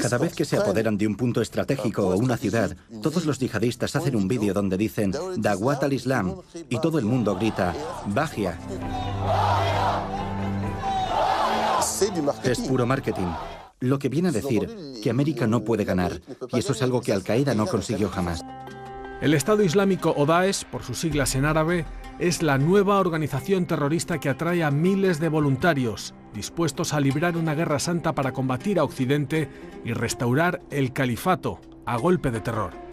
Cada vez que se apoderan de un punto estratégico o una ciudad, todos los yihadistas hacen un vídeo donde dicen Da'wat al-Islam y todo el mundo grita Bajia. Es puro marketing. Lo que viene a decir que América no puede ganar, y eso es algo que Al-Qaeda no consiguió jamás. El Estado Islámico o Daesh, por sus siglas en árabe, es la nueva organización terrorista que atrae a miles de voluntarios, dispuestos a librar una guerra santa para combatir a Occidente y restaurar el califato a golpe de terror.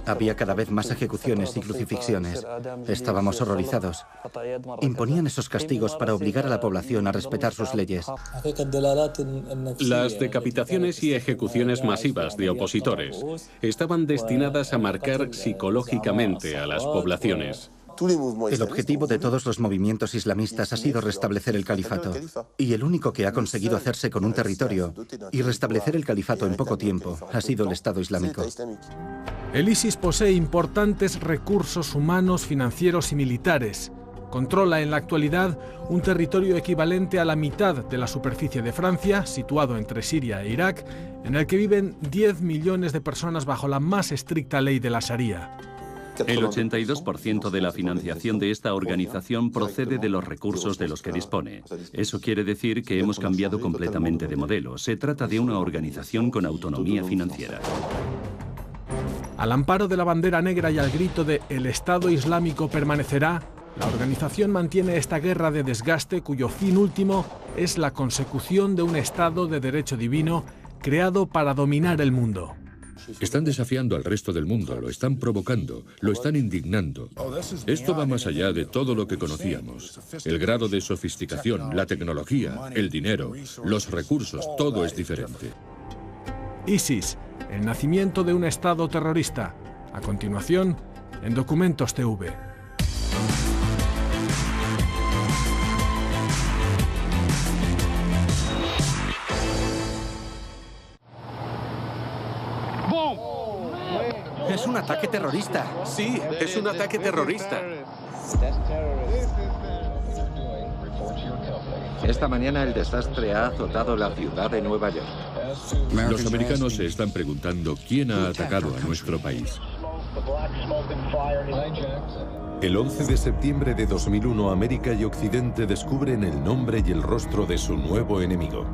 Había cada vez más ejecuciones y crucifixiones. Estábamos horrorizados. Imponían esos castigos para obligar a la población a respetar sus leyes. Las decapitaciones y ejecuciones masivas de opositores estaban destinadas a marcar psicológicamente a las poblaciones. El objetivo de todos los movimientos islamistas ha sido restablecer el califato. Y el único que ha conseguido hacerse con un territorio y restablecer el califato en poco tiempo ha sido el Estado Islámico. El ISIS posee importantes recursos humanos, financieros y militares. Controla en la actualidad un territorio equivalente a la mitad de la superficie de Francia, situado entre Siria e Irak, en el que viven 10 millones de personas bajo la más estricta ley de la Sharia. El 82% de la financiación de esta organización procede de los recursos de los que dispone. Eso quiere decir que hemos cambiado completamente de modelo. Se trata de una organización con autonomía financiera. Al amparo de la bandera negra y al grito de «El Estado Islámico permanecerá», la organización mantiene esta guerra de desgaste cuyo fin último es la consecución de un Estado de derecho divino creado para dominar el mundo. Están desafiando al resto del mundo, lo están provocando, lo están indignando. Esto va más allá de todo lo que conocíamos. El grado de sofisticación, la tecnología, el dinero, los recursos, todo es diferente. ISIS, el nacimiento de un Estado terrorista. A continuación, en Documentos TV. Es un ataque terrorista. Sí, es un ataque terrorista. Esta mañana el desastre ha azotado la ciudad de Nueva York. Los americanos se están preguntando quién ha atacado a nuestro país. El 11 de septiembre de 2001, América y Occidente descubren el nombre y el rostro de su nuevo enemigo.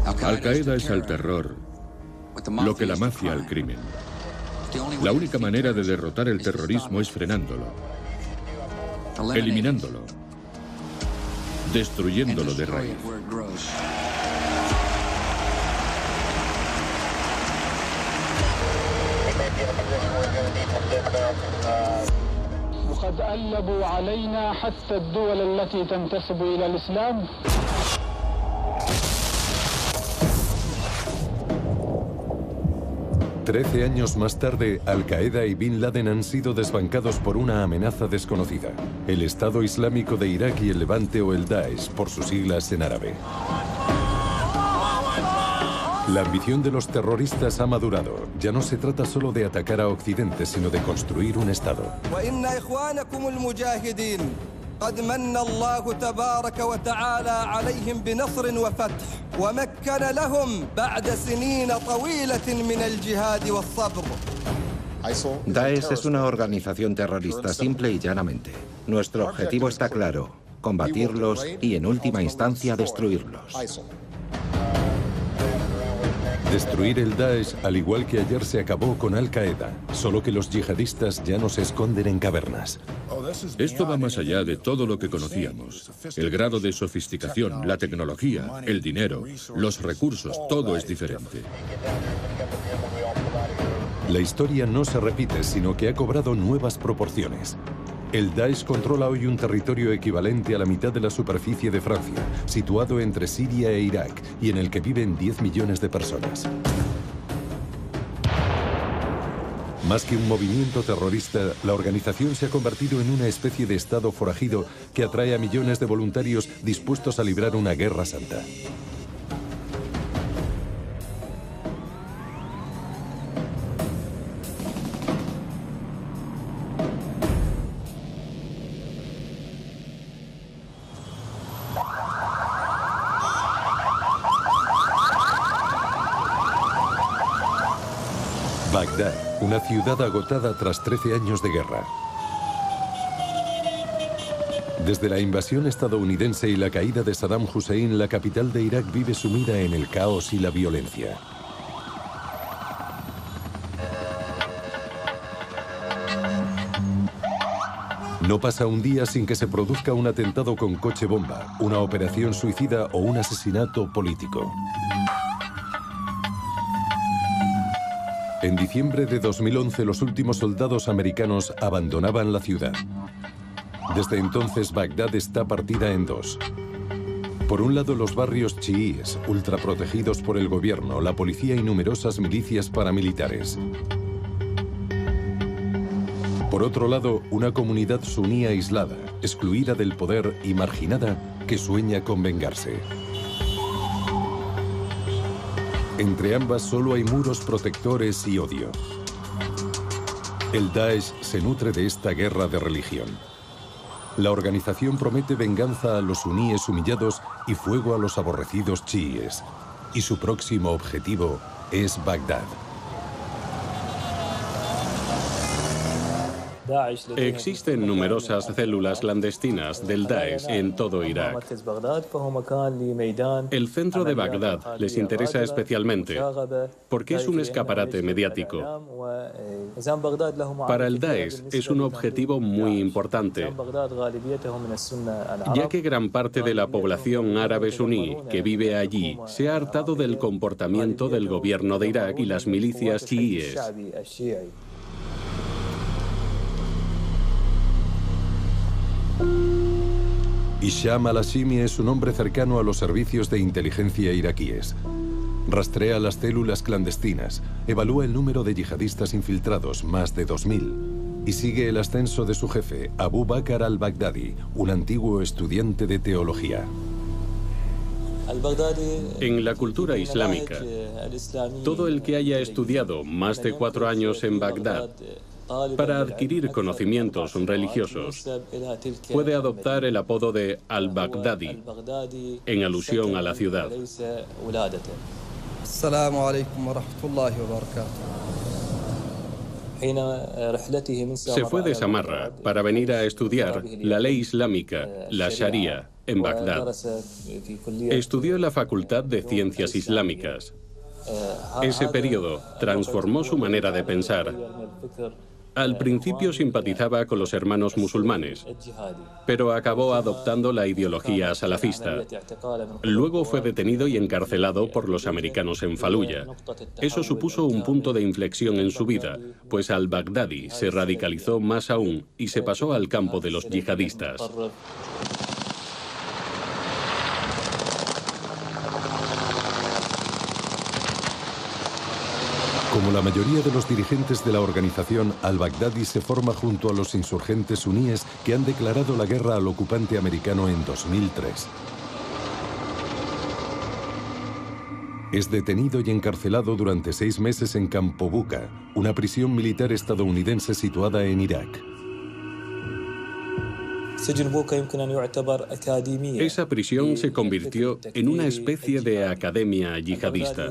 Al-Qaeda es al terror lo que la mafia al crimen. La única manera de derrotar el terrorismo es frenándolo, eliminándolo, destruyéndolo de raíz. وقد قلبوا علينا حتى الدول التي تنتسب إلى الإسلام. Trece años más tarde, Al-Qaeda y Bin Laden han sido desbancados por una amenaza desconocida. El Estado Islámico de Irak y el Levante o el Daesh, por sus siglas en árabe. La ambición de los terroristas ha madurado. Ya no se trata solo de atacar a Occidente, sino de construir un Estado. قد من الله تبارك وتعالى عليهم بنصر وفتح ومكن لهم بعد سنين طويلة من الجهاد والصبر. Daesh es una organización terrorista, simple y llanamente. Nuestro objetivo está claro: combatirlos y, en última instancia, destruirlos. Destruir el Daesh, al igual que ayer se acabó con Al-Qaeda, solo que los yihadistas ya no se esconden en cavernas. Esto va más allá de todo lo que conocíamos. El grado de sofisticación, la tecnología, el dinero, los recursos, todo es diferente. La historia no se repite, sino que ha cobrado nuevas proporciones. El Daesh controla hoy un territorio equivalente a la mitad de la superficie de Francia, situado entre Siria e Irak, y en el que viven 10 millones de personas. Más que un movimiento terrorista, la organización se ha convertido en una especie de estado forajido que atrae a millones de voluntarios dispuestos a librar una guerra santa. Bagdad, una ciudad agotada tras 13 años de guerra. Desde la invasión estadounidense y la caída de Saddam Hussein, la capital de Irak vive sumida en el caos y la violencia. No pasa un día sin que se produzca un atentado con coche bomba, una operación suicida o un asesinato político. En diciembre de 2011, los últimos soldados americanos abandonaban la ciudad. Desde entonces, Bagdad está partida en dos. Por un lado, los barrios chiíes, ultraprotegidos por el gobierno, la policía y numerosas milicias paramilitares. Por otro lado, una comunidad suní aislada, excluida del poder y marginada, que sueña con vengarse. Entre ambas solo hay muros protectores y odio. El Daesh se nutre de esta guerra de religión. La organización promete venganza a los suníes humillados y fuego a los aborrecidos chiíes. Y su próximo objetivo es Bagdad. Existen numerosas células clandestinas del Daesh en todo Irak. El centro de Bagdad les interesa especialmente porque es un escaparate mediático. Para el Daesh es un objetivo muy importante, ya que gran parte de la población árabe suní que vive allí se ha hartado del comportamiento del gobierno de Irak y las milicias chiíes. Hisham al-Hashimi es un hombre cercano a los servicios de inteligencia iraquíes. Rastrea las células clandestinas, evalúa el número de yihadistas infiltrados, más de 2000, y sigue el ascenso de su jefe, Abu Bakr al-Baghdadi, un antiguo estudiante de teología. En la cultura islámica, todo el que haya estudiado más de 4 años en Bagdad para adquirir conocimientos religiosos puede adoptar el apodo de al-Baghdadi en alusión a la ciudad. Se fue de Samarra para venir a estudiar la ley islámica, la Sharia, en Bagdad. Estudió en la Facultad de Ciencias Islámicas. Ese periodo transformó su manera de pensar. Al principio simpatizaba con los hermanos musulmanes, pero acabó adoptando la ideología salafista. Luego fue detenido y encarcelado por los americanos en Faluya. Eso supuso un punto de inflexión en su vida, pues al-Baghdadi se radicalizó más aún y se pasó al campo de los yihadistas. Como la mayoría de los dirigentes de la organización, al-Baghdadi se forma junto a los insurgentes suníes que han declarado la guerra al ocupante americano en 2003. Es detenido y encarcelado durante 6 meses en Campo Buca, una prisión militar estadounidense situada en Irak. Esa prisión se convirtió en una especie de academia yihadista.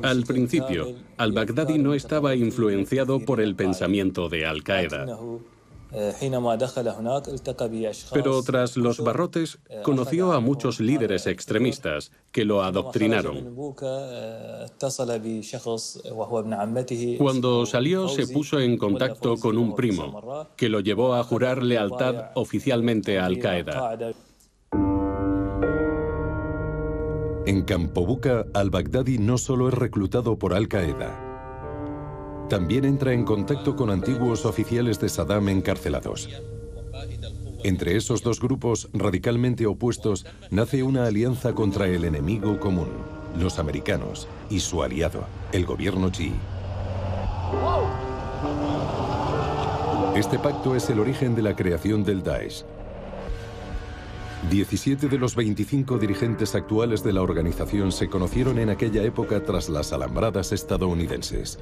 Al principio, al-Baghdadi no estaba influenciado por el pensamiento de Al-Qaeda. Pero tras los barrotes, conoció a muchos líderes extremistas que lo adoctrinaron. Cuando salió, se puso en contacto con un primo, que lo llevó a jurar lealtad oficialmente a Al-Qaeda. En Campo Buca, al-Baghdadi no solo es reclutado por Al-Qaeda. También entra en contacto con antiguos oficiales de Saddam encarcelados. Entre esos dos grupos radicalmente opuestos nace una alianza contra el enemigo común, los americanos, y su aliado, el gobierno chií. Este pacto es el origen de la creación del Daesh. 17 de los 25 dirigentes actuales de la organización se conocieron en aquella época tras las alambradas estadounidenses.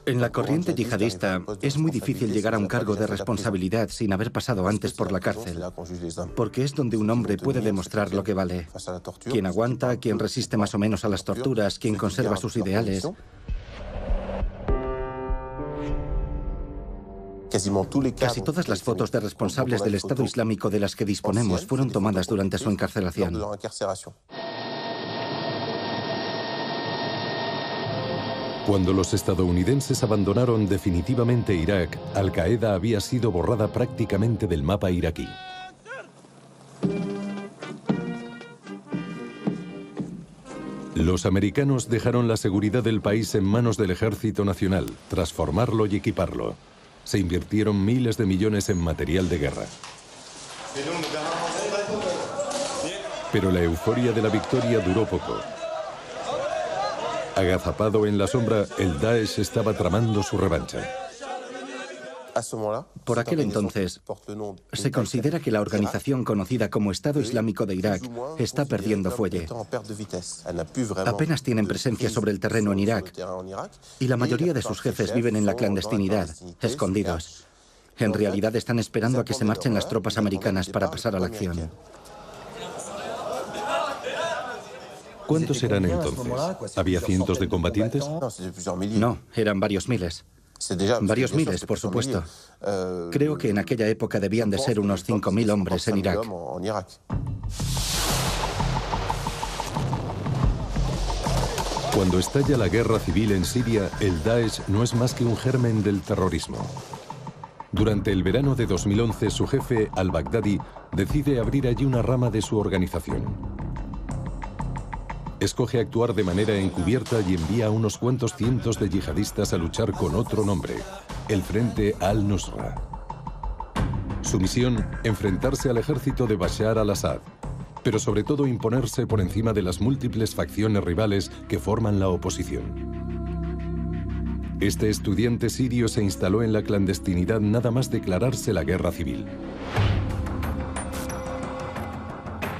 En la corriente yihadista es muy difícil llegar a un cargo de responsabilidad sin haber pasado antes por la cárcel, porque es donde un hombre puede demostrar lo que vale. Quien aguanta, quien resiste más o menos a las torturas, quien conserva sus ideales. Casi todas las fotos de responsables del Estado Islámico de las que disponemos fueron tomadas durante su encarcelación. Cuando los estadounidenses abandonaron definitivamente Irak, Al-Qaeda había sido borrada prácticamente del mapa iraquí. Los americanos dejaron la seguridad del país en manos del Ejército Nacional, tras formarlo y equiparlo. Se invirtieron miles de millones en material de guerra. Pero la euforia de la victoria duró poco. Agazapado en la sombra, el Daesh estaba tramando su revancha. Por aquel entonces, se considera que la organización conocida como Estado Islámico de Irak está perdiendo fuelle. Apenas tienen presencia sobre el terreno en Irak y la mayoría de sus jefes viven en la clandestinidad, escondidos. En realidad están esperando a que se marchen las tropas americanas para pasar a la acción. ¿Cuántos eran entonces? ¿Había cientos de combatientes? No, eran varios miles. Varios miles, por supuesto. Creo que en aquella época debían de ser unos 5.000 hombres en Irak. Cuando estalla la guerra civil en Siria, el Daesh no es más que un germen del terrorismo. Durante el verano de 2011, su jefe, al-Baghdadi, decide abrir allí una rama de su organización. Escoge actuar de manera encubierta y envía a unos cuantos cientos de yihadistas a luchar con otro nombre, el Frente al-Nusra. Su misión, enfrentarse al ejército de Bashar al-Assad, pero sobre todo imponerse por encima de las múltiples facciones rivales que forman la oposición. Este estudiante sirio se instaló en la clandestinidad nada más declararse la guerra civil.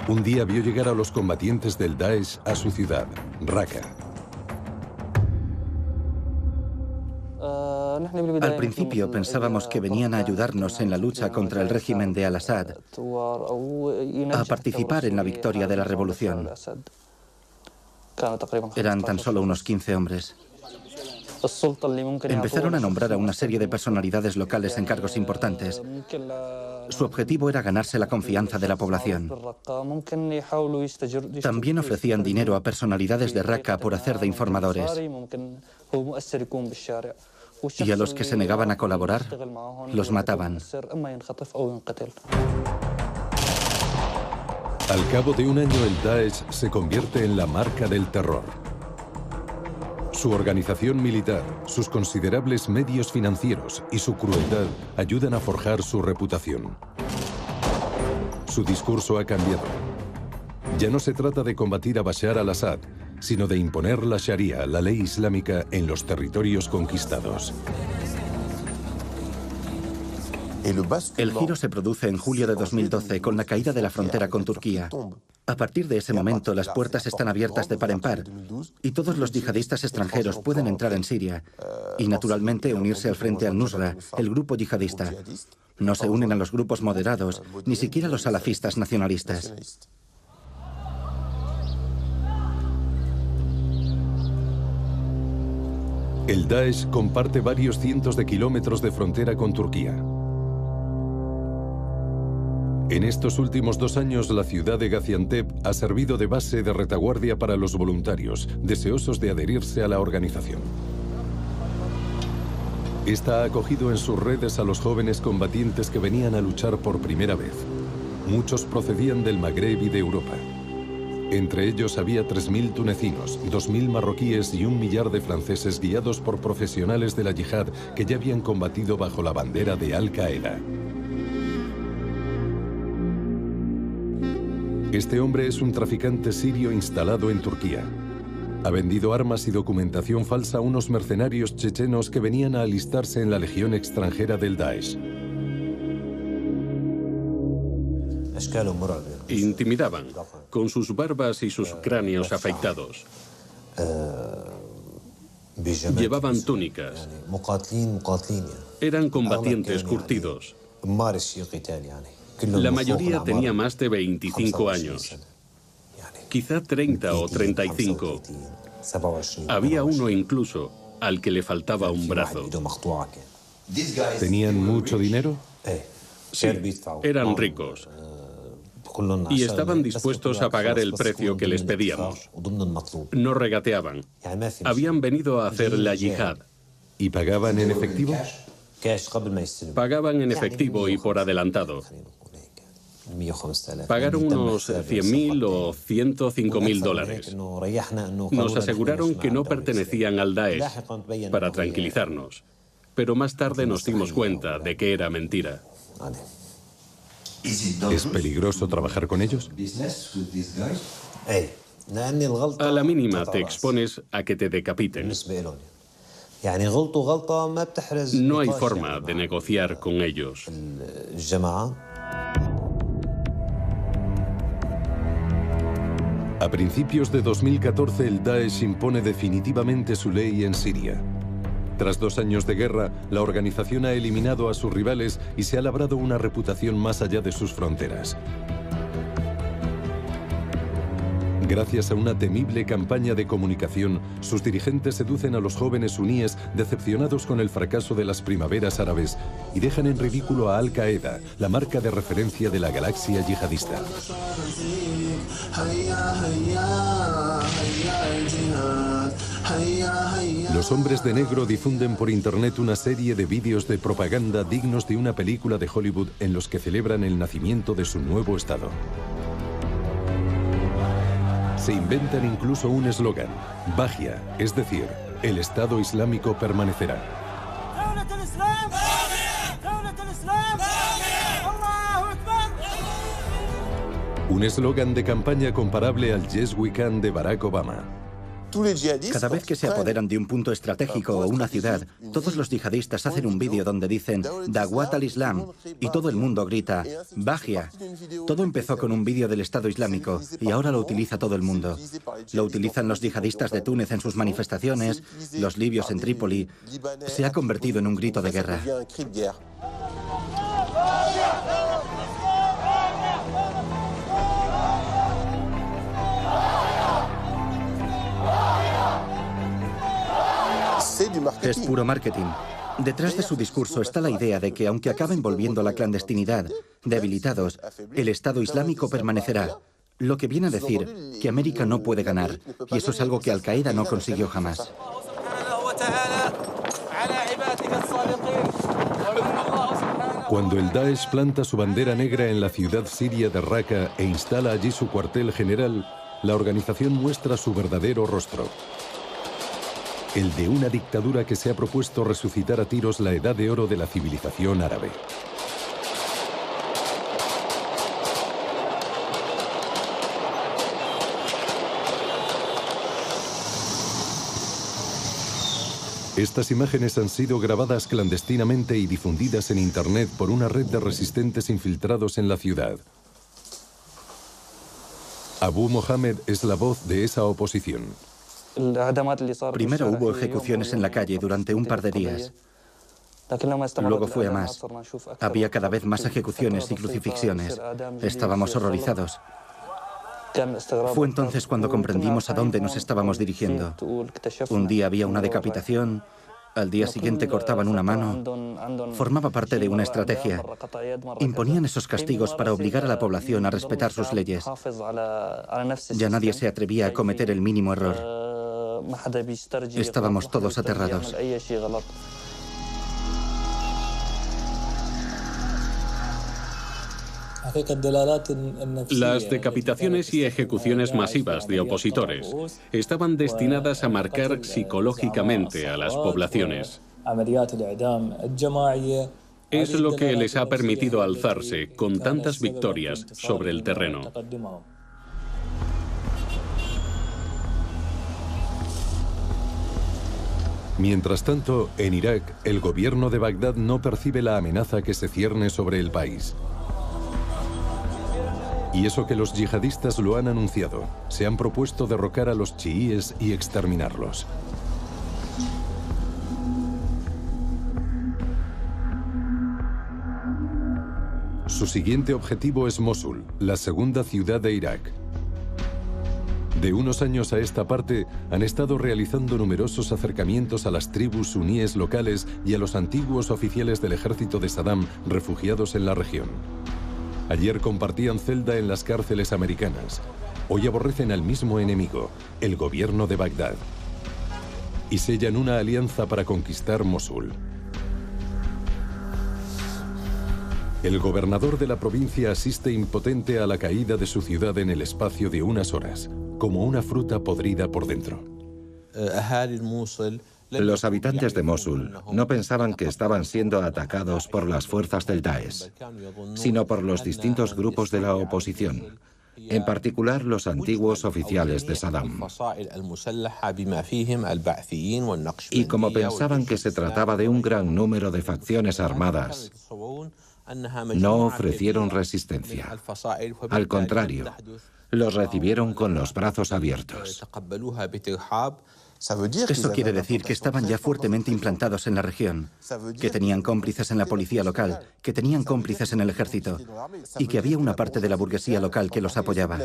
Un día vio llegar a los combatientes del Daesh a su ciudad, Raqqa. Al principio pensábamos que venían a ayudarnos en la lucha contra el régimen de al-Assad, a participar en la victoria de la revolución. Eran tan solo unos 15 hombres. Empezaron a nombrar a una serie de personalidades locales en cargos importantes. Su objetivo era ganarse la confianza de la población. También ofrecían dinero a personalidades de Raqqa por hacer de informadores. Y a los que se negaban a colaborar, los mataban. Al cabo de un año, el Daesh se convierte en la marca del terror. Su organización militar, sus considerables medios financieros y su crueldad ayudan a forjar su reputación. Su discurso ha cambiado. Ya no se trata de combatir a Bashar al-Assad, sino de imponer la Sharia, la ley islámica, en los territorios conquistados. El giro se produce en julio de 2012 con la caída de la frontera con Turquía. A partir de ese momento, las puertas están abiertas de par en par y todos los yihadistas extranjeros pueden entrar en Siria y, naturalmente, unirse al Frente al-Nusra, el grupo yihadista. No se unen a los grupos moderados, ni siquiera a los salafistas nacionalistas. El Daesh comparte varios cientos de kilómetros de frontera con Turquía. En estos últimos 2 años, la ciudad de Gaziantep ha servido de base de retaguardia para los voluntarios, deseosos de adherirse a la organización. Esta ha acogido en sus redes a los jóvenes combatientes que venían a luchar por primera vez. Muchos procedían del Magreb y de Europa. Entre ellos había 3.000 tunecinos, 2.000 marroquíes y 1 millar de franceses guiados por profesionales de la yihad que ya habían combatido bajo la bandera de Al-Qaeda. Este hombre es un traficante sirio instalado en Turquía. Ha vendido armas y documentación falsa a unos mercenarios chechenos que venían a alistarse en la legión extranjera del Daesh. Intimidaban, con sus barbas y sus cráneos afeitados. Llevaban túnicas. Eran combatientes curtidos. La mayoría tenía más de 25 años, quizá 30 o 35. Había uno incluso al que le faltaba un brazo. ¿Tenían mucho dinero? Sí, eran ricos. Y estaban dispuestos a pagar el precio que les pedíamos. No regateaban. Habían venido a hacer la yihad. ¿Y pagaban en efectivo? Pagaban en efectivo y por adelantado. Pagaron unos 100.000 o 105.000 dólares. Nos aseguraron que no pertenecían al Daesh para tranquilizarnos. Pero más tarde nos dimos cuenta de que era mentira. ¿Es peligroso trabajar con ellos? A la mínima te expones a que te decapiten. No hay forma de negociar con ellos. A principios de 2014, el Daesh impone definitivamente su ley en Siria. Tras 2 años de guerra, la organización ha eliminado a sus rivales y se ha labrado una reputación más allá de sus fronteras. Gracias a una temible campaña de comunicación, sus dirigentes seducen a los jóvenes suníes decepcionados con el fracaso de las primaveras árabes y dejan en ridículo a Al-Qaeda, la marca de referencia de la galaxia yihadista. Los hombres de negro difunden por internet una serie de vídeos de propaganda dignos de una película de Hollywood en los que celebran el nacimiento de su nuevo estado. Se inventan incluso un eslogan, Bajia, es decir, el Estado Islámico permanecerá. Un eslogan de campaña comparable al Yes We Can de Barack Obama. Cada vez que se apoderan de un punto estratégico o una ciudad, todos los yihadistas hacen un vídeo donde dicen Dawat al-Islam y todo el mundo grita Bajia. Todo empezó con un vídeo del Estado Islámico y ahora lo utiliza todo el mundo. Lo utilizan los yihadistas de Túnez en sus manifestaciones, los libios en Trípoli. Se ha convertido en un grito de guerra. Es puro marketing. Detrás de su discurso está la idea de que, aunque acaben volviendo a la clandestinidad, debilitados, el Estado Islámico permanecerá. Lo que viene a decir que América no puede ganar. Y eso es algo que Al-Qaeda no consiguió jamás. Cuando el Daesh planta su bandera negra en la ciudad siria de Raqqa e instala allí su cuartel general, la organización muestra su verdadero rostro. El de una dictadura que se ha propuesto resucitar a tiros la edad de oro de la civilización árabe. Estas imágenes han sido grabadas clandestinamente y difundidas en Internet por una red de resistentes infiltrados en la ciudad. Abu Mohammed es la voz de esa oposición. Primero hubo ejecuciones en la calle durante un par de días. Luego fue a más. Había cada vez más ejecuciones y crucifixiones. Estábamos horrorizados. Fue entonces cuando comprendimos a dónde nos estábamos dirigiendo. Un día había una decapitación, al día siguiente cortaban una mano. Formaba parte de una estrategia. Imponían esos castigos para obligar a la población a respetar sus leyes. Ya nadie se atrevía a cometer el mínimo error. Estábamos todos aterrados. Las decapitaciones y ejecuciones masivas de opositores estaban destinadas a marcar psicológicamente a las poblaciones. Es lo que les ha permitido alzarse con tantas victorias sobre el terreno. Mientras tanto, en Irak, el gobierno de Bagdad no percibe la amenaza que se cierne sobre el país. Y eso que los yihadistas lo han anunciado. Se han propuesto derrocar a los chiíes y exterminarlos. Su siguiente objetivo es Mosul, la segunda ciudad de Irak. De unos años a esta parte, han estado realizando numerosos acercamientos a las tribus suníes locales y a los antiguos oficiales del ejército de Saddam refugiados en la región. Ayer compartían celda en las cárceles americanas. Hoy aborrecen al mismo enemigo, el gobierno de Bagdad. Y sellan una alianza para conquistar Mosul. El gobernador de la provincia asiste impotente a la caída de su ciudad en el espacio de unas horas, como una fruta podrida por dentro. Los habitantes de Mosul no pensaban que estaban siendo atacados por las fuerzas del Daesh, sino por los distintos grupos de la oposición, en particular los antiguos oficiales de Saddam. Y como pensaban que se trataba de un gran número de facciones armadas, no ofrecieron resistencia. Al contrario, los recibieron con los brazos abiertos. Esto quiere decir que estaban ya fuertemente implantados en la región, que tenían cómplices en la policía local, que tenían cómplices en el ejército y que había una parte de la burguesía local que los apoyaba.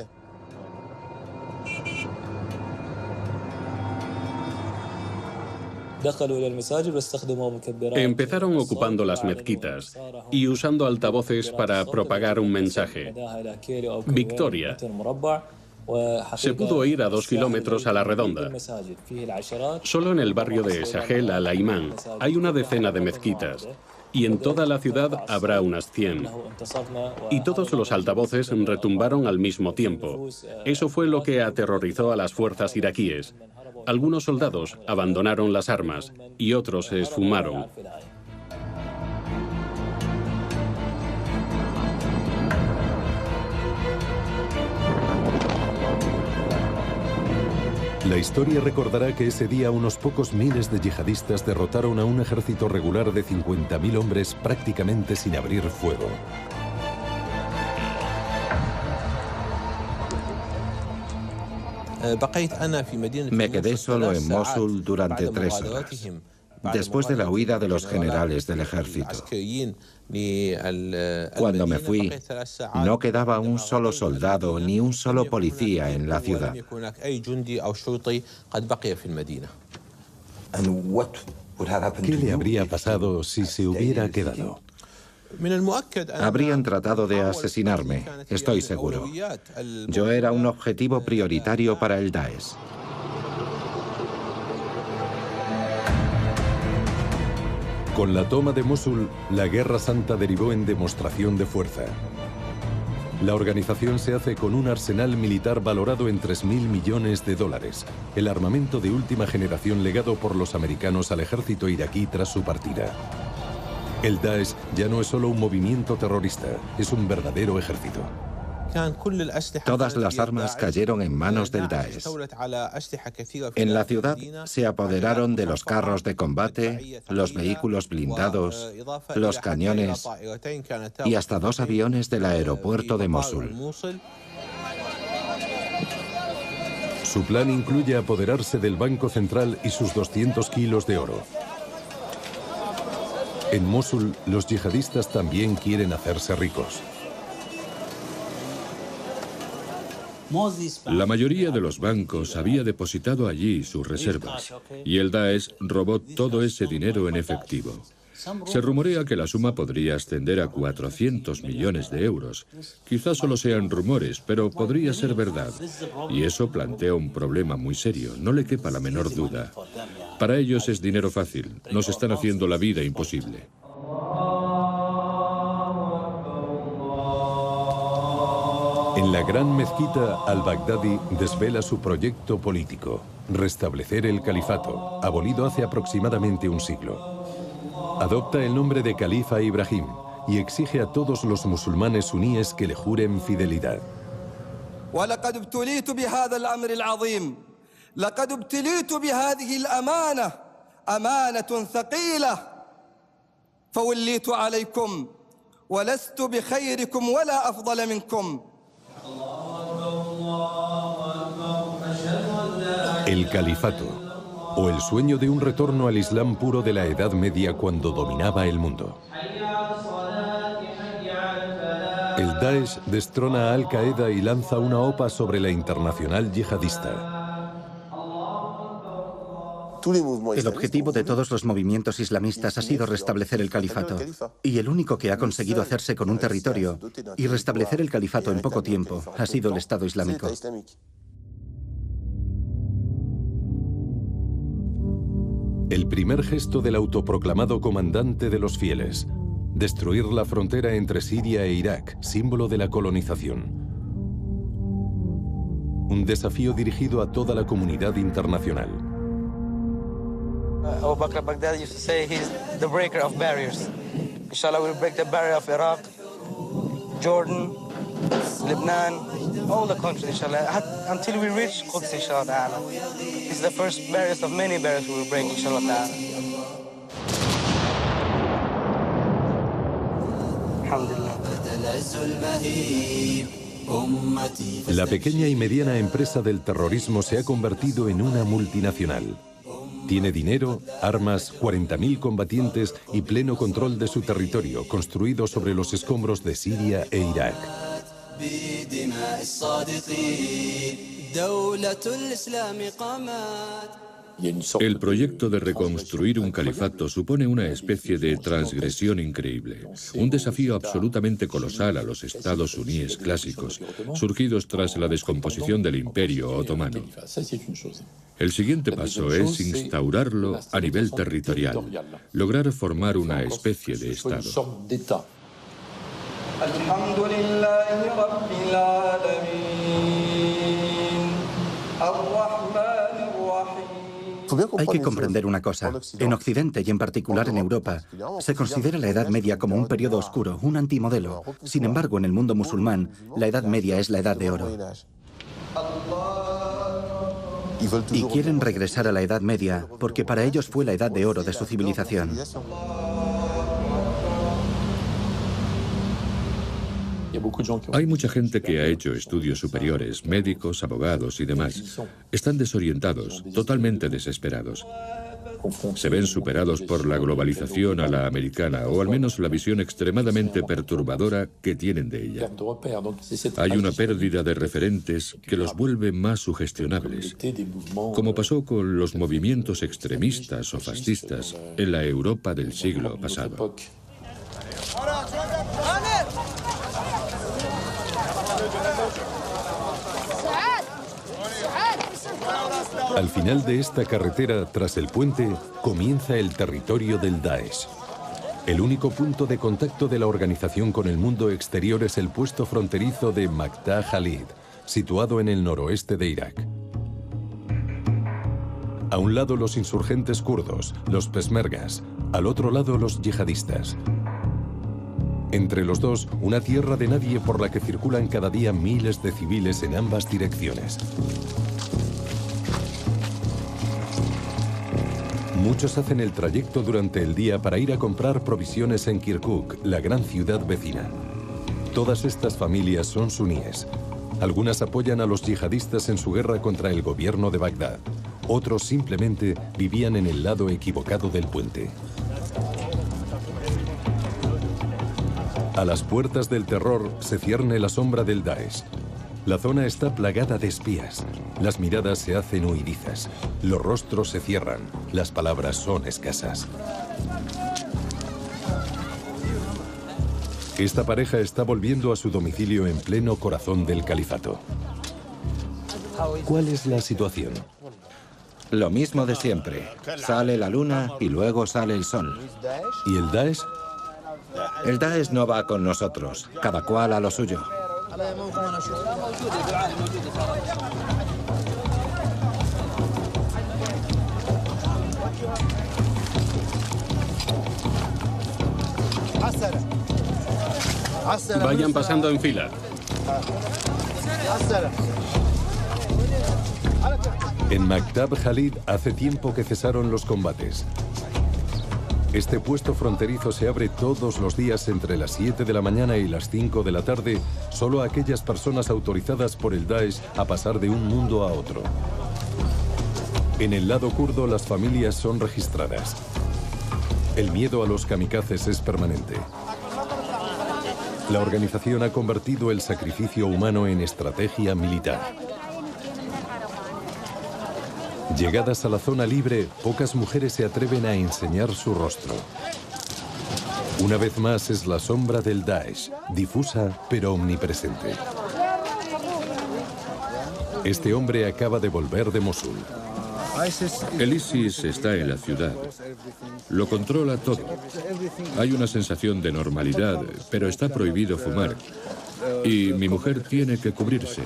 Empezaron ocupando las mezquitas y usando altavoces para propagar un mensaje. Victoria. Se pudo oír a 2 kilómetros a la redonda. Solo en el barrio de Sahel al-Ayman hay una decena de mezquitas y en toda la ciudad habrá unas 100. Y todos los altavoces retumbaron al mismo tiempo. Eso fue lo que aterrorizó a las fuerzas iraquíes. Algunos soldados abandonaron las armas y otros se esfumaron. La historia recordará que ese día unos pocos miles de yihadistas derrotaron a un ejército regular de 50.000 hombres prácticamente sin abrir fuego. Me quedé solo en Mosul durante 3 horas, después de la huida de los generales del ejército. Cuando me fui, no quedaba un solo soldado ni un solo policía en la ciudad. ¿Qué le habría pasado si se hubiera quedado? Habrían tratado de asesinarme, estoy seguro. Yo era un objetivo prioritario para el Daesh. Con la toma de Mosul, la Guerra Santa derivó en demostración de fuerza. La organización se hace con un arsenal militar valorado en $3.000 millones, el armamento de última generación legado por los americanos al ejército iraquí tras su partida. El Daesh ya no es solo un movimiento terrorista, es un verdadero ejército. Todas las armas cayeron en manos del Daesh. En la ciudad se apoderaron de los carros de combate, los vehículos blindados, los cañones y hasta 2 aviones del aeropuerto de Mosul. Su plan incluye apoderarse del Banco Central y sus 200 kilos de oro. En Mosul, los yihadistas también quieren hacerse ricos. La mayoría de los bancos había depositado allí sus reservas y el Daesh robó todo ese dinero en efectivo. Se rumorea que la suma podría ascender a 400 millones de euros. Quizás solo sean rumores, pero podría ser verdad. Y eso plantea un problema muy serio, no le quepa la menor duda. Para ellos es dinero fácil, nos están haciendo la vida imposible. En la gran mezquita, al-Baghdadi desvela su proyecto político, restablecer el califato, abolido hace aproximadamente un siglo. Adopta el nombre de Califa Ibrahim y exige a todos los musulmanes suníes que le juren fidelidad. ولقد ابتليت بهذا الأمر العظيم لقد ابتليت بهذه الأمانة أمانة ثقيلة فوليت عليكم ولست بخيركم ولا أفضل منكم. El califato, o el sueño de un retorno al Islam puro de la Edad Media cuando dominaba el mundo. El Daesh destrona a Al-Qaeda y lanza una OPA sobre la internacional yihadista. El objetivo de todos los movimientos islamistas ha sido restablecer el califato. Y el único que ha conseguido hacerse con un territorio y restablecer el califato en poco tiempo ha sido el Estado Islámico. El primer gesto del autoproclamado comandante de los fieles: destruir la frontera entre Siria e Irak, símbolo de la colonización. Un desafío dirigido a toda la comunidad internacional. Abu Bakr al-Baghdadi used to say he's the breaker of barriers. Inshallah, we'll break the barrier of Iraq, Jordan, Lebanon, all the countries, inshallah, until we reach Quds, inshallah. It's the first barriers of many barriers we will break, inshallah. La pequeña y mediana empresa del terrorismo se ha convertido en una multinacional. Tiene dinero, armas, 40.000 combatientes y pleno control de su territorio, construido sobre los escombros de Siria e Irak. El proyecto de reconstruir un califato supone una especie de transgresión increíble, un desafío absolutamente colosal a los estados suníes clásicos, surgidos tras la descomposición del Imperio Otomano. El siguiente paso es instaurarlo a nivel territorial, lograr formar una especie de estado. Hay que comprender una cosa. En Occidente y en particular en Europa, se considera la Edad Media como un periodo oscuro, un antimodelo. Sin embargo, en el mundo musulmán, la Edad Media es la Edad de Oro. Y quieren regresar a la Edad Media porque para ellos fue la Edad de Oro de su civilización. Hay mucha gente que ha hecho estudios superiores, médicos, abogados y demás. Están desorientados, totalmente desesperados. Se ven superados por la globalización a la americana, o al menos la visión extremadamente perturbadora que tienen de ella. Hay una pérdida de referentes que los vuelve más sugestionables, como pasó con los movimientos extremistas o fascistas en la Europa del siglo pasado. Al final de esta carretera, tras el puente, comienza el territorio del Daesh. El único punto de contacto de la organización con el mundo exterior es el puesto fronterizo de Makta Khalid, situado en el noroeste de Irak. A un lado los insurgentes kurdos, los peshmergas, al otro lado los yihadistas. Entre los dos, una tierra de nadie por la que circulan cada día miles de civiles en ambas direcciones. Muchos hacen el trayecto durante el día para ir a comprar provisiones en Kirkuk, la gran ciudad vecina. Todas estas familias son suníes. Algunas apoyan a los yihadistas en su guerra contra el gobierno de Bagdad. Otros simplemente vivían en el lado equivocado del puente. A las puertas del terror se cierne la sombra del Daesh. La zona está plagada de espías. Las miradas se hacen huidizas. Los rostros se cierran. Las palabras son escasas. Esta pareja está volviendo a su domicilio en pleno corazón del califato. ¿Cuál es la situación? Lo mismo de siempre. Sale la luna y luego sale el sol. ¿Y el Daesh? El Daesh no va con nosotros. Cada cual a lo suyo. Vayan pasando en fila. En Maktab Khalid hace tiempo que cesaron los combates. Este puesto fronterizo se abre todos los días entre las 7 de la mañana y las 5 de la tarde, solo a aquellas personas autorizadas por el Daesh a pasar de un mundo a otro. En el lado kurdo las familias son registradas. El miedo a los kamikazes es permanente. La organización ha convertido el sacrificio humano en estrategia militar. Llegadas a la zona libre, pocas mujeres se atreven a enseñar su rostro. Una vez más es la sombra del Daesh, difusa pero omnipresente. Este hombre acaba de volver de Mosul. El ISIS está en la ciudad. Lo controla todo. Hay una sensación de normalidad, pero está prohibido fumar. Y mi mujer tiene que cubrirse.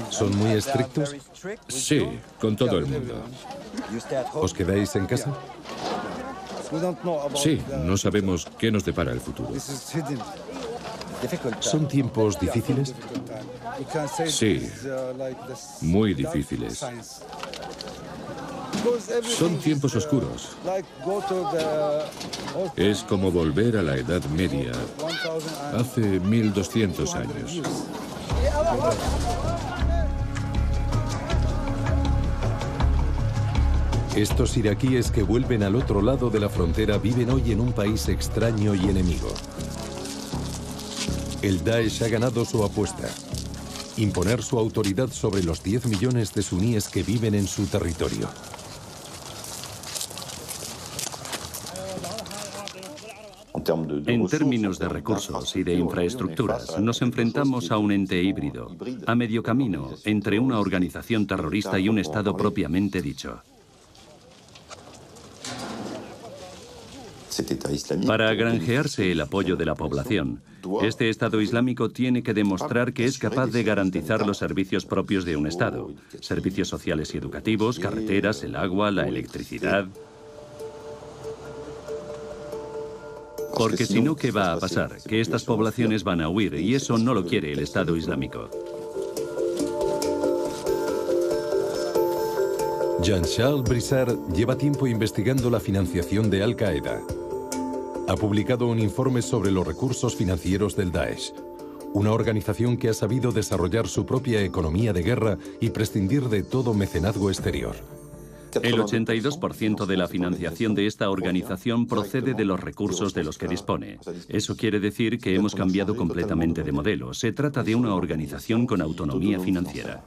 ¿Son muy estrictos? Sí, con todo el mundo. ¿Os quedáis en casa? Sí, no sabemos qué nos depara el futuro. ¿Son tiempos difíciles? Sí, muy difíciles. Son tiempos oscuros. Es como volver a la Edad Media, hace 1200 años. Estos iraquíes que vuelven al otro lado de la frontera viven hoy en un país extraño y enemigo. El Daesh ha ganado su apuesta: imponer su autoridad sobre los 10 millones de suníes que viven en su territorio. En términos de recursos y de infraestructuras, nos enfrentamos a un ente híbrido, a medio camino entre una organización terrorista y un Estado propiamente dicho. Para granjearse el apoyo de la población, este Estado Islámico tiene que demostrar que es capaz de garantizar los servicios propios de un Estado: servicios sociales y educativos, carreteras, el agua, la electricidad. Porque si no, ¿qué va a pasar? Que estas poblaciones van a huir, y eso no lo quiere el Estado Islámico. Jean-Charles Brissard lleva tiempo investigando la financiación de Al-Qaeda. Ha publicado un informe sobre los recursos financieros del Daesh, una organización que ha sabido desarrollar su propia economía de guerra y prescindir de todo mecenazgo exterior. El 82% de la financiación de esta organización procede de los recursos de los que dispone. Eso quiere decir que hemos cambiado completamente de modelo. Se trata de una organización con autonomía financiera.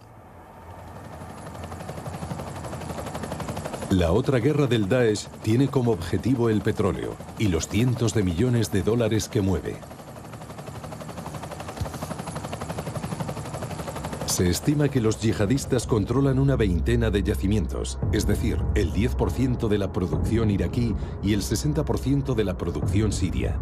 La otra guerra del Daesh tiene como objetivo el petróleo y los cientos de millones de dólares que mueve. Se estima que los yihadistas controlan una veintena de yacimientos, es decir, el 10% de la producción iraquí y el 60% de la producción siria.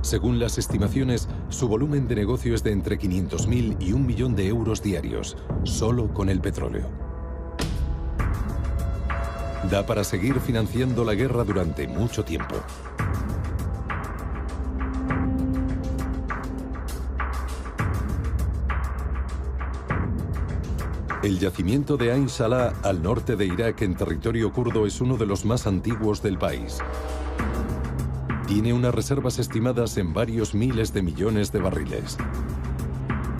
Según las estimaciones, su volumen de negocio es de entre 500.000 y 1 millón de euros diarios, solo con el petróleo. Da para seguir financiando la guerra durante mucho tiempo. El yacimiento de Ain Salah, al norte de Irak, en territorio kurdo, es uno de los más antiguos del país. Tiene unas reservas estimadas en varios miles de millones de barriles.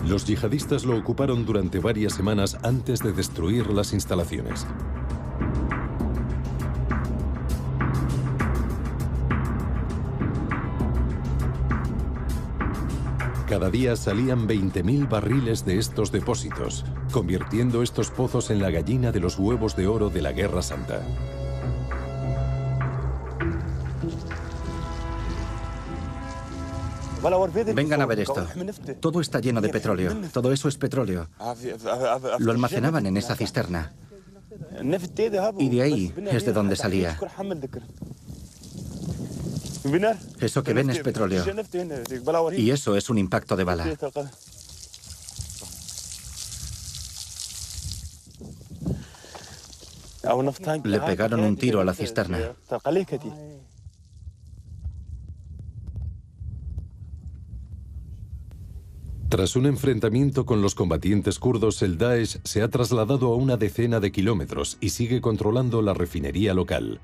Los yihadistas lo ocuparon durante varias semanas antes de destruir las instalaciones. Cada día salían 20.000 barriles de estos depósitos, convirtiendo estos pozos en la gallina de los huevos de oro de la Guerra Santa. Vengan a ver esto. Todo está lleno de petróleo. Todo eso es petróleo. Lo almacenaban en esa cisterna. Y de ahí es de donde salía. Eso que ven es petróleo. Y eso es un impacto de bala. Le pegaron un tiro a la cisterna. Tras un enfrentamiento con los combatientes kurdos, el Daesh se ha trasladado a una decena de kilómetros y sigue controlando la refinería local.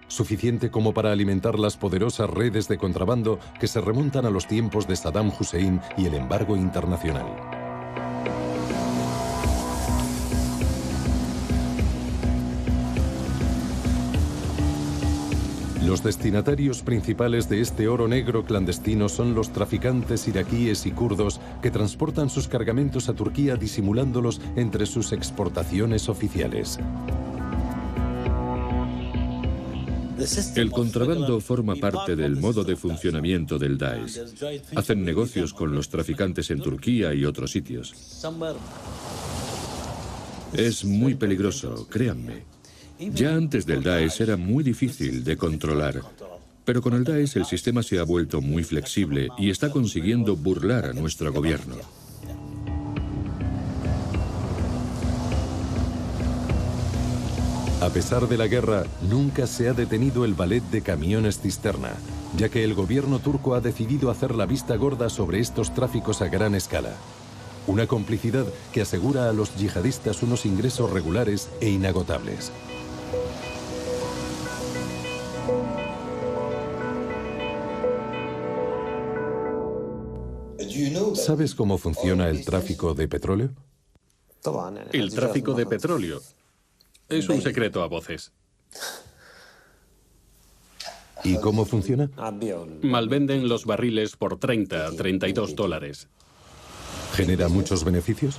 Suficiente como para alimentar las poderosas redes de contrabando que se remontan a los tiempos de Saddam Hussein y el embargo internacional. Los destinatarios principales de este oro negro clandestino son los traficantes iraquíes y kurdos que transportan sus cargamentos a Turquía disimulándolos entre sus exportaciones oficiales. El contrabando forma parte del modo de funcionamiento del Daesh. Hacen negocios con los traficantes en Turquía y otros sitios. Es muy peligroso, créanme. Ya antes del Daesh era muy difícil de controlar, pero con el Daesh el sistema se ha vuelto muy flexible y está consiguiendo burlar a nuestro gobierno. A pesar de la guerra, nunca se ha detenido el ballet de camiones cisterna, ya que el gobierno turco ha decidido hacer la vista gorda sobre estos tráficos a gran escala. Una complicidad que asegura a los yihadistas unos ingresos regulares e inagotables. ¿Sabes cómo funciona el tráfico de petróleo? El tráfico de petróleo es un secreto a voces. ¿Y cómo funciona? Malvenden los barriles por 30 a 32 dólares. ¿Genera muchos beneficios?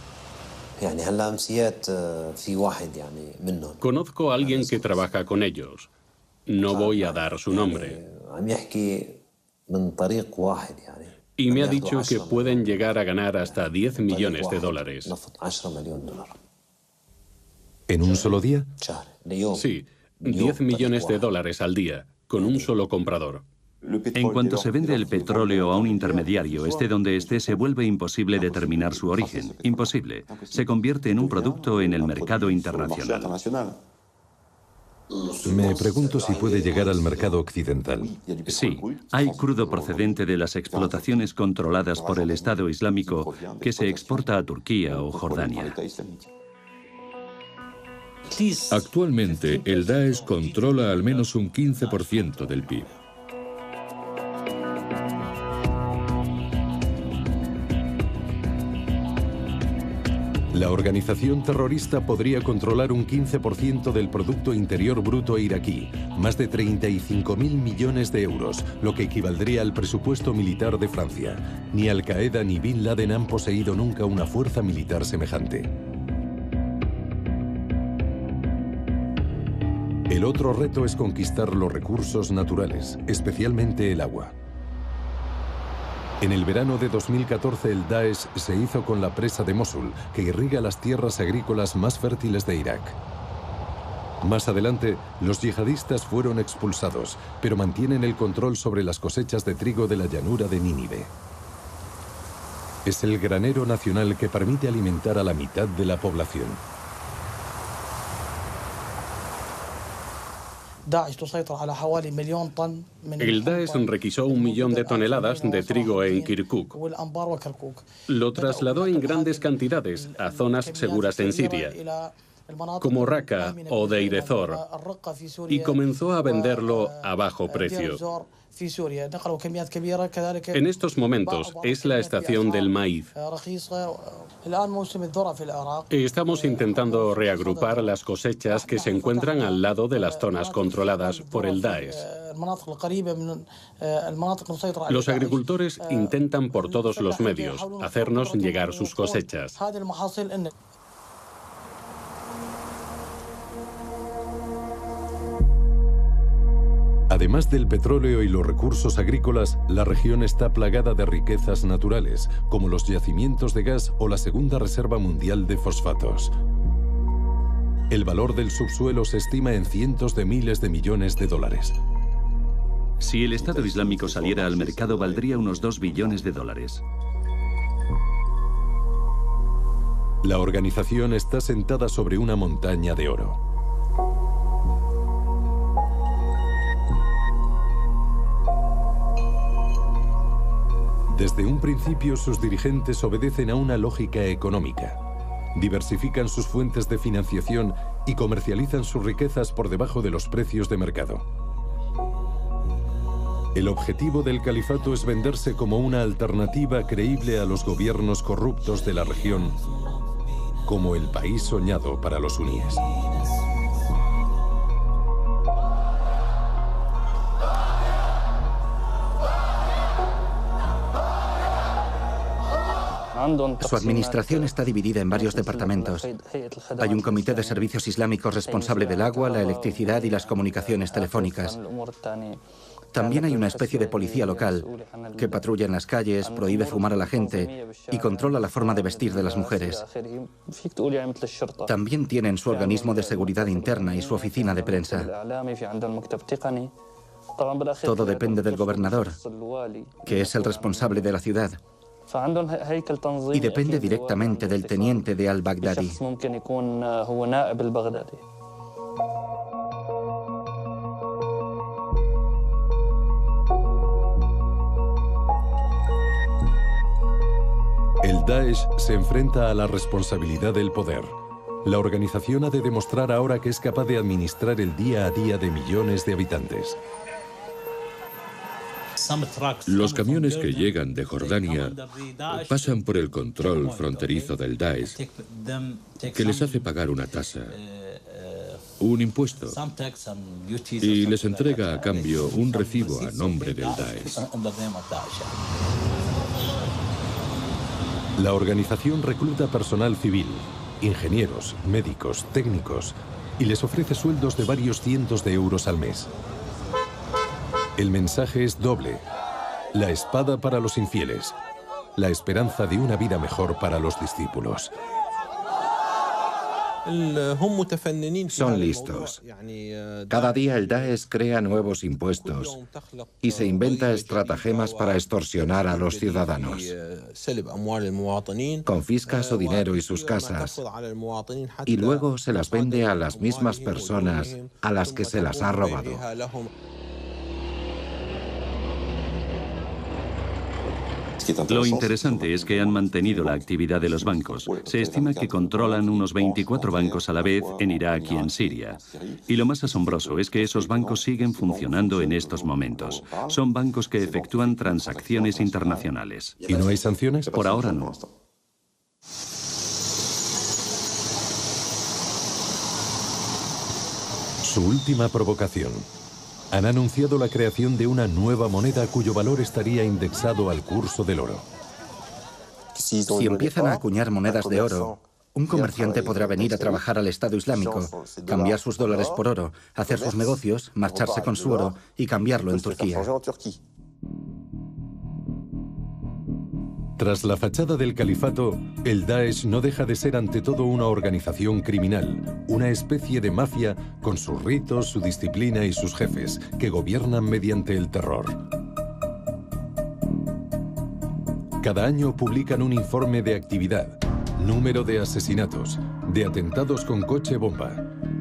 Conozco a alguien que trabaja con ellos. No voy a dar su nombre. Y me ha dicho que pueden llegar a ganar hasta 10 millones de dólares. ¿En un solo día? Sí, 10 millones de dólares al día, con un solo comprador. En cuanto se vende el petróleo a un intermediario, esté donde esté, se vuelve imposible determinar su origen. Imposible. Se convierte en un producto en el mercado internacional. Me pregunto si puede llegar al mercado occidental. Sí, hay crudo procedente de las explotaciones controladas por el Estado Islámico que se exporta a Turquía o Jordania. Actualmente, el Daesh controla al menos un 15% del PIB. La organización terrorista podría controlar un 15% del Producto Interior Bruto iraquí, más de 35.000 millones de euros, lo que equivaldría al presupuesto militar de Francia. Ni Al-Qaeda ni Bin Laden han poseído nunca una fuerza militar semejante. El otro reto es conquistar los recursos naturales, especialmente el agua. En el verano de 2014 el Daesh se hizo con la presa de Mosul, que irriga las tierras agrícolas más fértiles de Irak. Más adelante, los yihadistas fueron expulsados, pero mantienen el control sobre las cosechas de trigo de la llanura de Nínive. Es el granero nacional que permite alimentar a la mitad de la población. El Daesh requisó 1 millón de toneladas de trigo en Kirkuk. Lo trasladó en grandes cantidades a zonas seguras en Siria, como Raqqa o Deir ez-Zor, y comenzó a venderlo a bajo precio. En estos momentos es la estación del maíz. Estamos intentando reagrupar las cosechas que se encuentran al lado de las zonas controladas por el Daesh. Los agricultores intentan por todos los medios hacernos llegar sus cosechas. Además del petróleo y los recursos agrícolas, la región está plagada de riquezas naturales, como los yacimientos de gas o la segunda reserva mundial de fosfatos. El valor del subsuelo se estima en cientos de miles de millones de dólares. Si el Estado Islámico saliera al mercado, valdría unos 2 billones de dólares. La organización está sentada sobre una montaña de oro. Desde un principio, sus dirigentes obedecen a una lógica económica. Diversifican sus fuentes de financiación y comercializan sus riquezas por debajo de los precios de mercado. El objetivo del califato es venderse como una alternativa creíble a los gobiernos corruptos de la región, como el país soñado para los suníes. Su administración está dividida en varios departamentos. Hay un comité de servicios islámicos responsable del agua, la electricidad y las comunicaciones telefónicas. También hay una especie de policía local que patrulla en las calles, prohíbe fumar a la gente y controla la forma de vestir de las mujeres. También tienen su organismo de seguridad interna y su oficina de prensa. Todo depende del gobernador, que es el responsable de la ciudad, y depende directamente del teniente de al-Baghdadi. El Daesh se enfrenta a la responsabilidad del poder. La organización ha de demostrar ahora que es capaz de administrar el día a día de millones de habitantes. Los camiones que llegan de Jordania pasan por el control fronterizo del Daesh, que les hace pagar una tasa, un impuesto, y les entrega a cambio un recibo a nombre del Daesh. La organización recluta personal civil, ingenieros, médicos, técnicos, y les ofrece sueldos de varios cientos de euros al mes. El mensaje es doble: la espada para los infieles, la esperanza de una vida mejor para los discípulos. Son listos. Cada día el Daesh crea nuevos impuestos y se inventa estratagemas para extorsionar a los ciudadanos. Confisca su dinero y sus casas y luego se las vende a las mismas personas a las que se las ha robado. Lo interesante es que han mantenido la actividad de los bancos. Se estima que controlan unos 24 bancos a la vez en Irak y en Siria. Y lo más asombroso es que esos bancos siguen funcionando en estos momentos. Son bancos que efectúan transacciones internacionales. ¿Y no hay sanciones? Por ahora no. Su última provocación. Han anunciado la creación de una nueva moneda cuyo valor estaría indexado al curso del oro. Si empiezan a acuñar monedas de oro, un comerciante podrá venir a trabajar al Estado Islámico, cambiar sus dólares por oro, hacer sus negocios, marcharse con su oro y cambiarlo en Turquía. Tras la fachada del califato, el Daesh no deja de ser ante todo una organización criminal, una especie de mafia con sus ritos, su disciplina y sus jefes, que gobiernan mediante el terror. Cada año publican un informe de actividad, número de asesinatos, de atentados con coche bomba,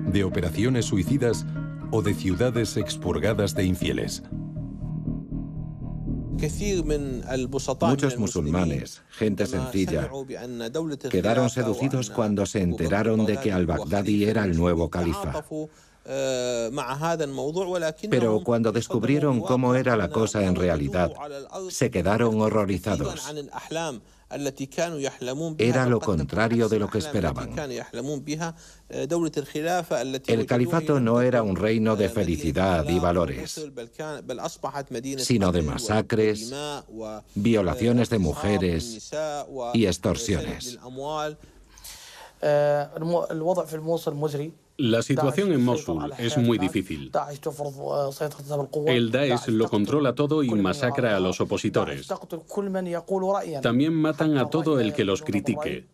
de operaciones suicidas o de ciudades expurgadas de infieles. Muchos musulmanes, gente sencilla, quedaron seducidos cuando se enteraron de que al-Baghdadi era el nuevo califa. Pero cuando descubrieron cómo era la cosa en realidad, se quedaron horrorizados. Era lo contrario de lo que esperaban. El califato no era un reino de felicidad y valores, sino de masacres, violaciones de mujeres y extorsiones. La situación en Mosul es muy difícil. El Daesh lo controla todo y masacra a los opositores. También matan a todo el que los critique.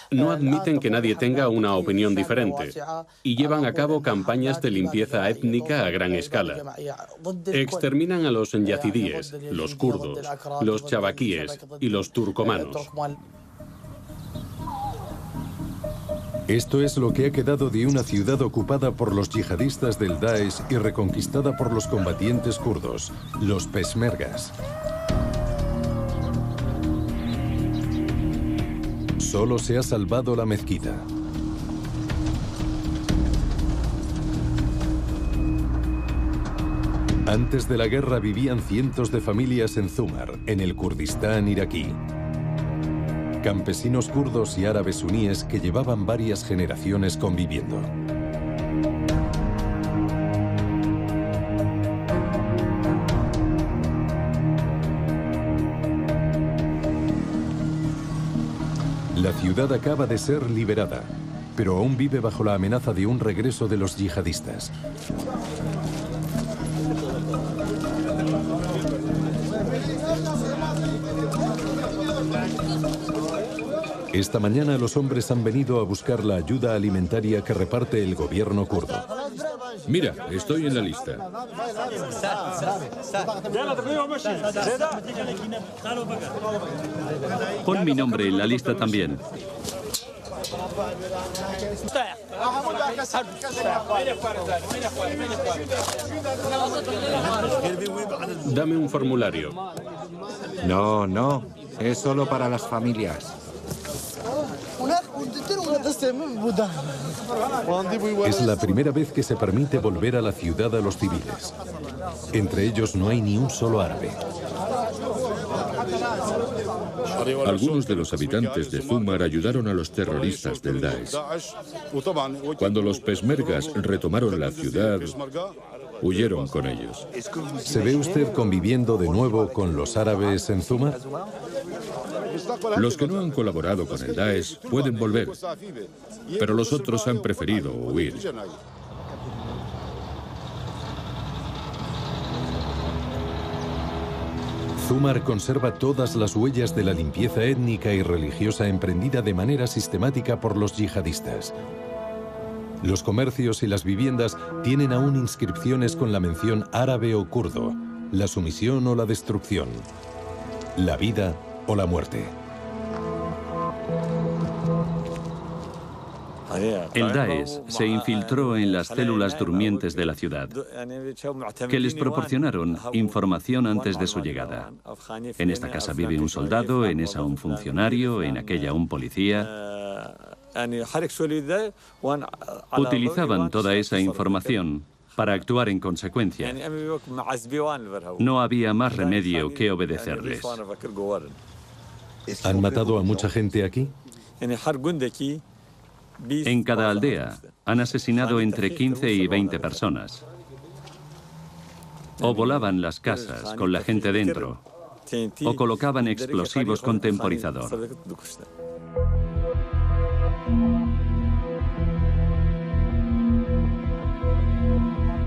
No admiten que nadie tenga una opinión diferente y llevan a cabo campañas de limpieza étnica a gran escala. Exterminan a los yazidíes, los kurdos, los chabakíes y los turcomanos. Esto es lo que ha quedado de una ciudad ocupada por los yihadistas del Daesh y reconquistada por los combatientes kurdos, los peshmergas. Solo se ha salvado la mezquita. Antes de la guerra vivían cientos de familias en Zumar, en el Kurdistán iraquí. Campesinos kurdos y árabes suníes que llevaban varias generaciones conviviendo. La ciudad acaba de ser liberada, pero aún vive bajo la amenaza de un regreso de los yihadistas. Esta mañana los hombres han venido a buscar la ayuda alimentaria que reparte el gobierno kurdo. Mira, estoy en la lista. Pon mi nombre en la lista también. Dame un formulario. No, no. Es solo para las familias. Es la primera vez que se permite volver a la ciudad a los civiles. Entre ellos no hay ni un solo árabe. Algunos de los habitantes de Zumar ayudaron a los terroristas del Daesh. Cuando los peshmergas retomaron la ciudad, huyeron con ellos. ¿Se ve usted conviviendo de nuevo con los árabes en Zumar? Los que no han colaborado con el Daesh pueden volver, pero los otros han preferido huir. Zumar conserva todas las huellas de la limpieza étnica y religiosa emprendida de manera sistemática por los yihadistas. Los comercios y las viviendas tienen aún inscripciones con la mención árabe o kurdo, la sumisión o la destrucción, la vida o la muerte. El Daesh se infiltró en las células durmientes de la ciudad, que les proporcionaron información antes de su llegada. En esta casa vive un soldado, en esa un funcionario, en aquella un policía. Utilizaban toda esa información para actuar en consecuencia. No había más remedio que obedecerles. ¿Han matado a mucha gente aquí? En cada aldea han asesinado entre 15 y 20 personas. O volaban las casas con la gente dentro, o colocaban explosivos con temporizador.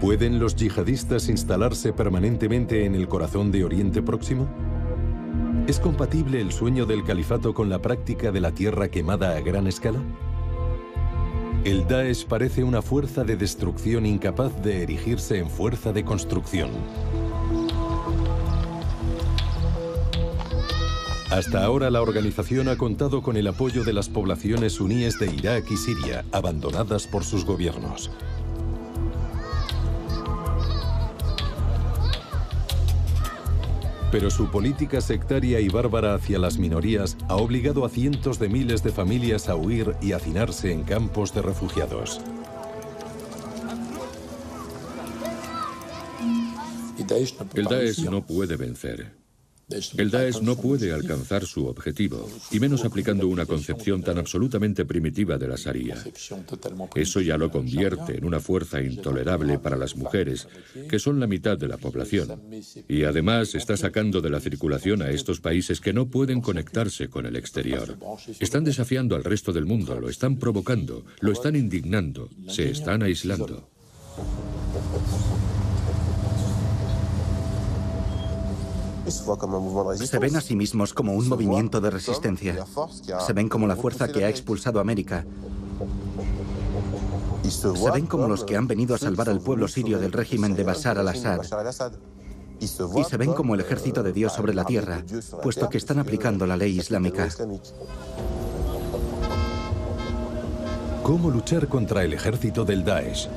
¿Pueden los yihadistas instalarse permanentemente en el corazón de Oriente Próximo? ¿Es compatible el sueño del califato con la práctica de la tierra quemada a gran escala? El Daesh parece una fuerza de destrucción incapaz de erigirse en fuerza de construcción. Hasta ahora la organización ha contado con el apoyo de las poblaciones suníes de Irak y Siria, abandonadas por sus gobiernos. Pero su política sectaria y bárbara hacia las minorías ha obligado a cientos de miles de familias a huir y hacinarse en campos de refugiados. El Daesh no puede vencer. El Daesh no puede alcanzar su objetivo, y menos aplicando una concepción tan absolutamente primitiva de la Sharia. Eso ya lo convierte en una fuerza intolerable para las mujeres, que son la mitad de la población. Y además está sacando de la circulación a estos países que no pueden conectarse con el exterior. Están desafiando al resto del mundo, lo están provocando, lo están indignando, se están aislando. Se ven a sí mismos como un movimiento de resistencia. Se ven como la fuerza que ha expulsado a América. Se ven como los que han venido a salvar al pueblo sirio del régimen de Bashar al-Assad. Y se ven como el ejército de Dios sobre la tierra, puesto que están aplicando la ley islámica. ¿Cómo luchar contra el ejército del Daesh?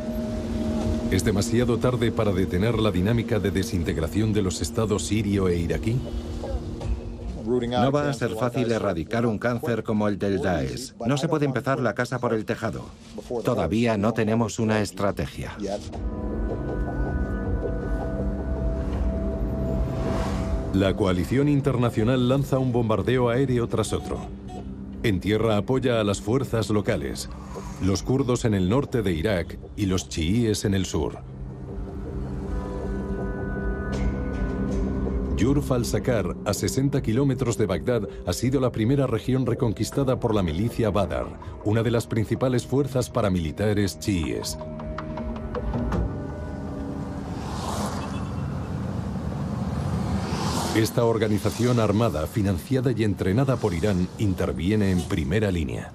¿Es demasiado tarde para detener la dinámica de desintegración de los estados sirio e iraquí? No va a ser fácil erradicar un cáncer como el del Daesh. No se puede empezar la casa por el tejado. Todavía no tenemos una estrategia. La coalición internacional lanza un bombardeo aéreo tras otro. En tierra apoya a las fuerzas locales, los kurdos en el norte de Irak y los chiíes en el sur. Jurf al-Sakar, a 60 kilómetros de Bagdad, ha sido la primera región reconquistada por la milicia Badr, una de las principales fuerzas paramilitares chiíes. Esta organización armada, financiada y entrenada por Irán, interviene en primera línea.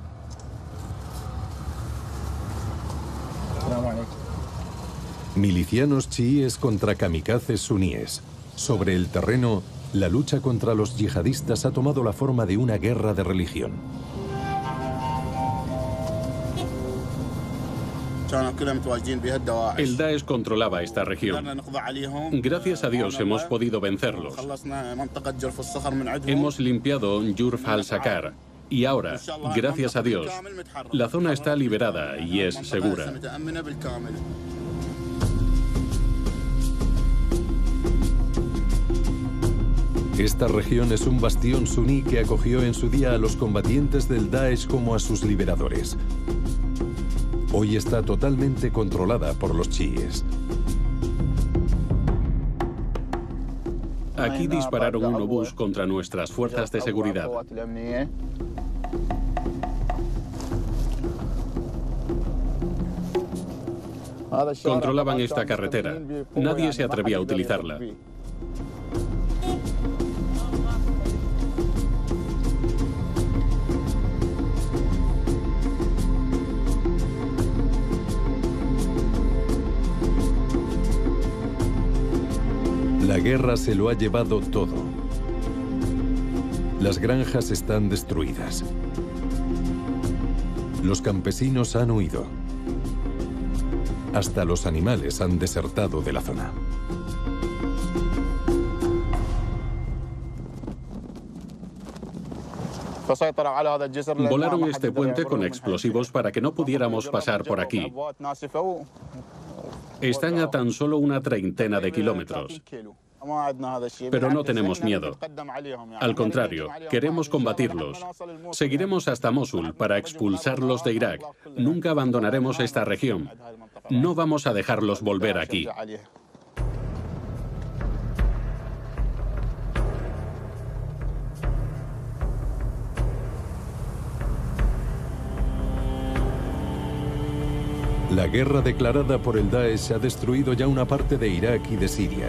Milicianos chiíes contra kamikazes suníes. Sobre el terreno, la lucha contra los yihadistas ha tomado la forma de una guerra de religión. El Daesh controlaba esta región. Gracias a Dios hemos podido vencerlos. Hemos limpiado Jurf al-Sakar. Y ahora, gracias a Dios, la zona está liberada y es segura. Esta región es un bastión suní que acogió en su día a los combatientes del Daesh como a sus liberadores. Hoy está totalmente controlada por los chiíes. Aquí dispararon un obús contra nuestras fuerzas de seguridad. Controlaban esta carretera. Nadie se atrevía a utilizarla. La guerra se lo ha llevado todo. Las granjas están destruidas. Los campesinos han huido. Hasta los animales han desertado de la zona. Volaron este puente con explosivos para que no pudiéramos pasar por aquí. Están a tan solo una treintena de kilómetros. Pero no tenemos miedo. Al contrario, queremos combatirlos. Seguiremos hasta Mosul para expulsarlos de Irak. Nunca abandonaremos esta región. No vamos a dejarlos volver aquí. La guerra declarada por el Daesh ha destruido ya una parte de Irak y de Siria.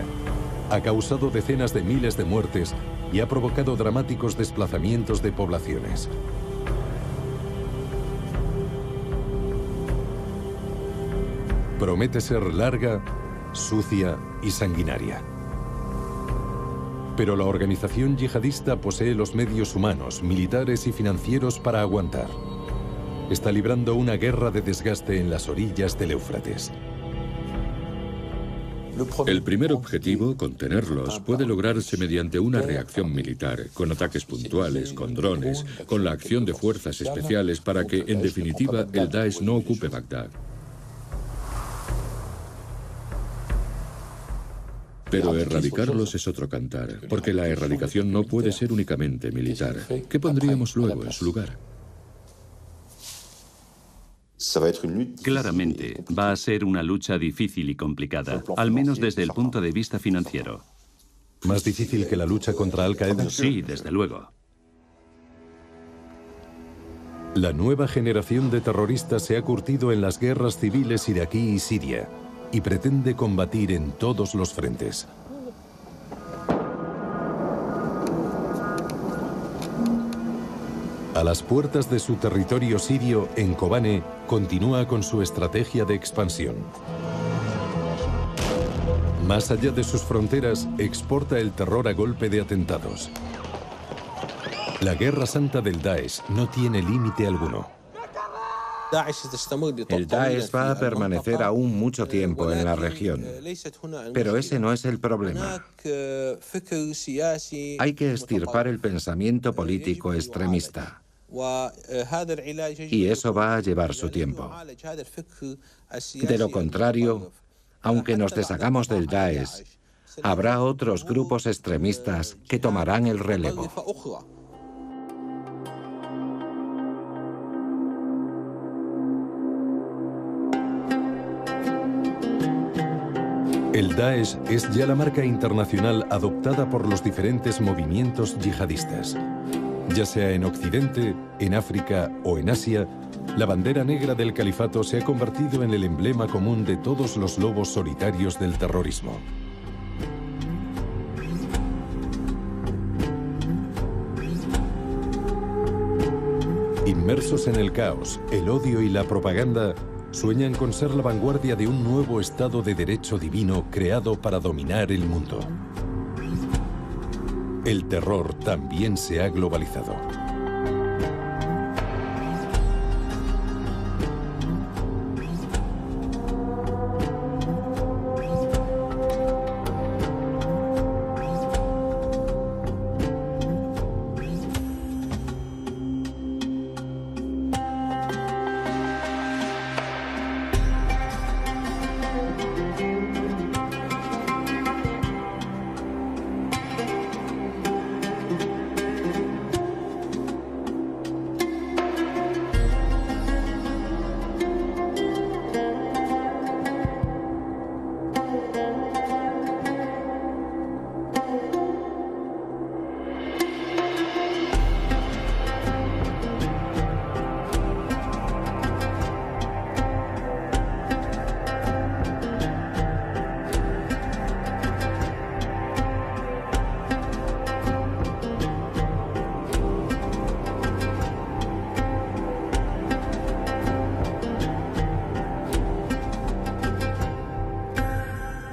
Ha causado decenas de miles de muertes y ha provocado dramáticos desplazamientos de poblaciones. Promete ser larga, sucia y sanguinaria. Pero la organización yihadista posee los medios humanos, militares y financieros para aguantar. Está librando una guerra de desgaste en las orillas del Éufrates. El primer objetivo, contenerlos, puede lograrse mediante una reacción militar, con ataques puntuales, con drones, con la acción de fuerzas especiales para que, en definitiva, el Daesh no ocupe Bagdad. Pero erradicarlos es otro cantar, porque la erradicación no puede ser únicamente militar. ¿Qué pondríamos luego en su lugar? Claramente, va a ser una lucha difícil y complicada, al menos desde el punto de vista financiero. ¿Más difícil que la lucha contra Al-Qaeda? Sí, desde luego. La nueva generación de terroristas se ha curtido en las guerras civiles iraquí y siria y pretende combatir en todos los frentes. A las puertas de su territorio sirio, en Kobane, continúa con su estrategia de expansión. Más allá de sus fronteras, exporta el terror a golpe de atentados. La guerra santa del Daesh no tiene límite alguno. El Daesh va a permanecer aún mucho tiempo en la región. Pero ese no es el problema. Hay que extirpar el pensamiento político extremista. Y eso va a llevar su tiempo. De lo contrario, aunque nos deshagamos del Daesh, habrá otros grupos extremistas que tomarán el relevo. El Daesh es ya la marca internacional adoptada por los diferentes movimientos yihadistas. Ya sea en Occidente, en África o en Asia, la bandera negra del califato se ha convertido en el emblema común de todos los lobos solitarios del terrorismo. Inmersos en el caos, el odio y la propaganda, sueñan con ser la vanguardia de un nuevo Estado de Derecho divino creado para dominar el mundo. El terror también se ha globalizado.